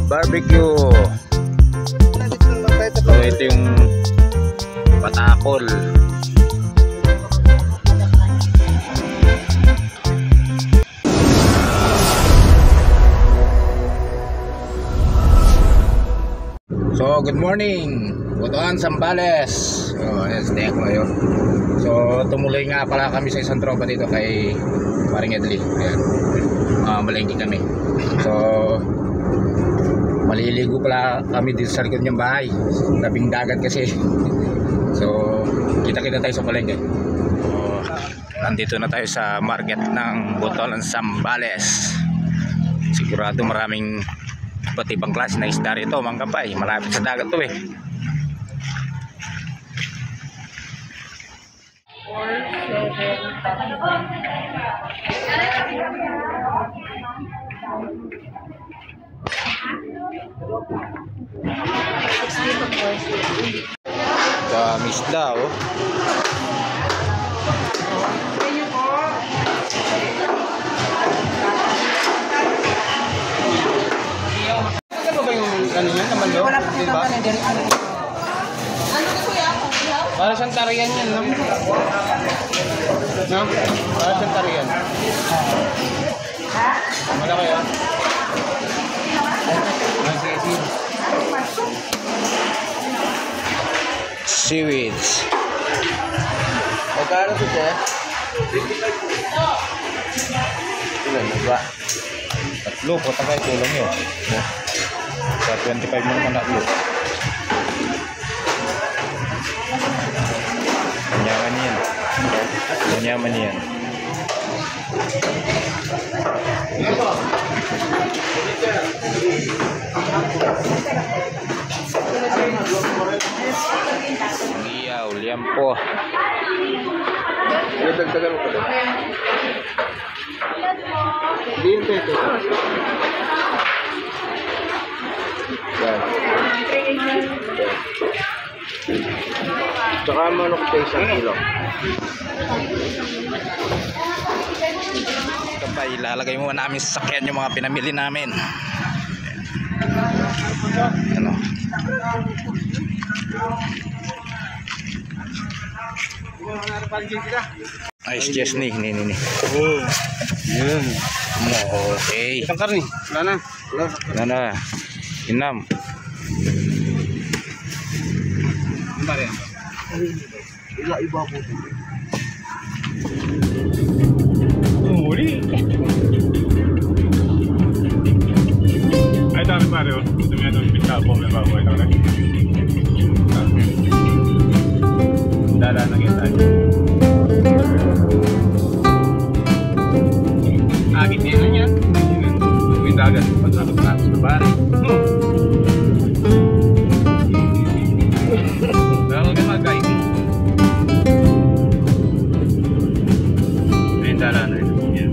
Barbecue. So ito yung patakol. So good morning, Butuan, Zambales. Yes, day ako ngayon. So tumuloy nga pala kami sa isang tropa dito kay Paring Edley. Ayan, malengke kami. So maliligo pala kami dito sa likod ng bahay, tabing dagat kasi. So kita-kita tayo sa palengke. So nandito na tayo sa market ng Butuan, Zambales. Sigurado maraming iba't ibang klase na isda rito, mga kapay. Malapit sa dagat to eh. Dami isda oh. Ano yan naman yun? Wala pa diba? Para siyang tarian yan, no? No? Para siyang tarian. Wala kayo? Seaweeds. Magkano ito, eh? 55. Ilan ba? Tatlo, patagay tulong yun. Sa 25 mo naman na blue. Kanyaman yan. Kanyaman yan. Iyaw, liampo. Ano dagdagan mo pala? Hindi yung peto. Yan. Tsaka manok tayo isang kilo. Ito pa, ilalagay mo namin sa sakyan yung mga pinamili namin. Ano? Ayos just ni. Oh. Yun. Okay. Isang karni. Wala na. Inam. Mari. Ila iba po. Muli. Ay dami pare oh. Dumi ano pita po na bago ito na. Dala na kita. Agit niya niya. Dagat pasakot na sa bari. Dalo ka magay. Ay dala na ito. Yan.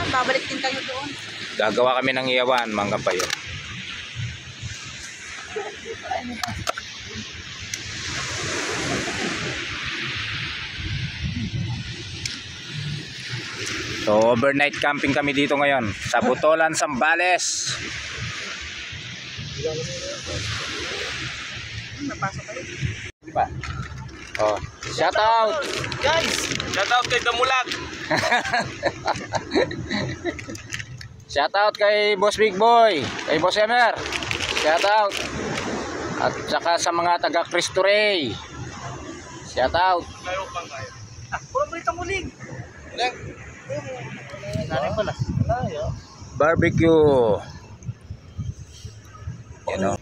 Babalik din tayo doon. Gagawa kami ng iyawan, mga kapayo. So overnight camping kami dito ngayon sa Butuan, Zambales. Diba? Oh, shout out guys. Shout out kay Damulag. Shout out kay Boss Big Boy, kay Boss Emer. Shout out. At saka sa mga taga Cristo Rey. Shout out. Puro brita muling. Barbecue. You know.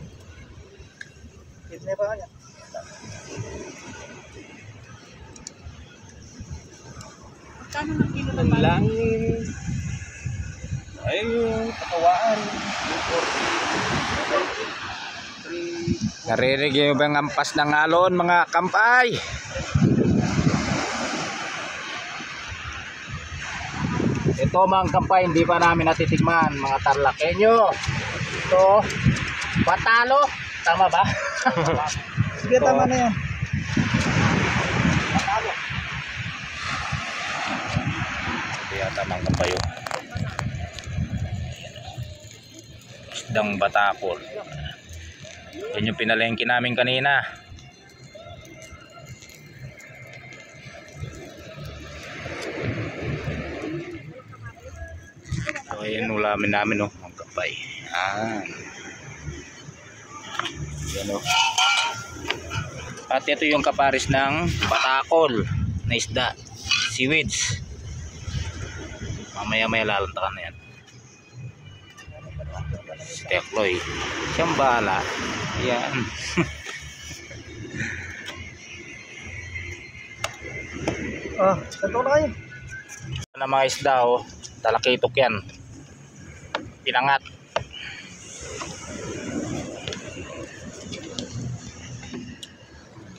Kano ng kilo ng Langis. Ayun, pakawaan. Narinig yung bang ampas ng alon, mga kampay. Ito mga kampay, hindi pa namin natitikman, mga tarlakenyo. Ito, patalo. Tama ba? Sige, tama na yan. yata mga kapayo. Isdang batakol. Yan yung pinalengke namin kanina. So ayun ulamin namin oh, mga kapay. Yan oh. At ito yung kaparis ng batakol na isda, seaweeds. Mamaya lalantakan na yan. Tekloy, siyang bahala. Yan. Santo na kayo. Na mga isda oh, talakitok yan. Pinangat.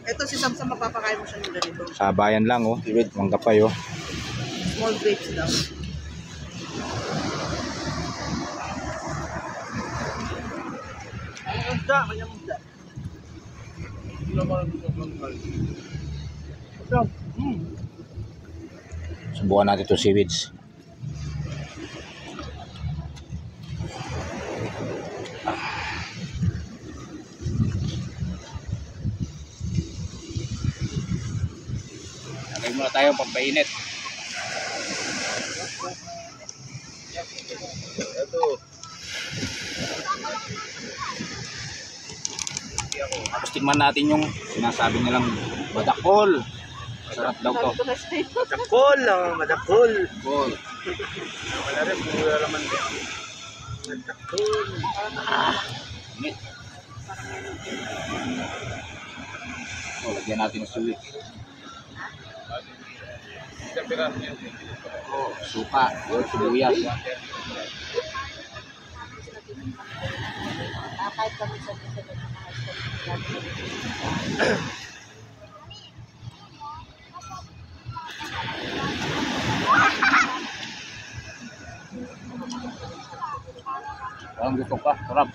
Ito si Samsam, mapapakain mo siya ng ganito. Sabayan lang oh, seaweed, mga kapay oh. Small grapes daw. Kanyang isda. Subukan natin ito seaweeds. Lagay muna tayo pampainit. Tapos tingnan natin yung sinasabi nilang badakol. Sarap daw to. Madakol, madakol. Badakol. Wala rin, pura naman din. Madakol. Init. Oh, lagyan natin ng sulit. Oh, suka, yun, sibuyas. Kahit kami sa Ang gusto ka, sarap.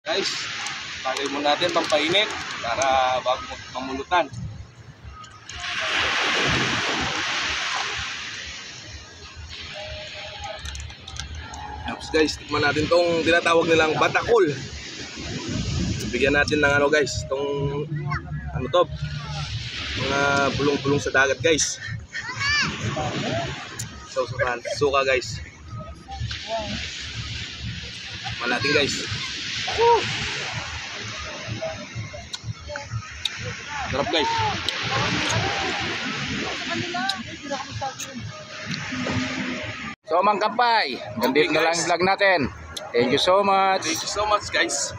Guys, tagay mo natin pampainit para bago mamulutan. Tapos guys, tikman natin tong tinatawag nilang batakol. Bigyan natin ng ano guys, tong ano to, mga bulong-bulong sa dagat guys. So, suka guys. Tikman natin guys. Sarap guys. So mga kapay, ganito na lang yung vlog natin. Thank you so much. Thank you so much guys.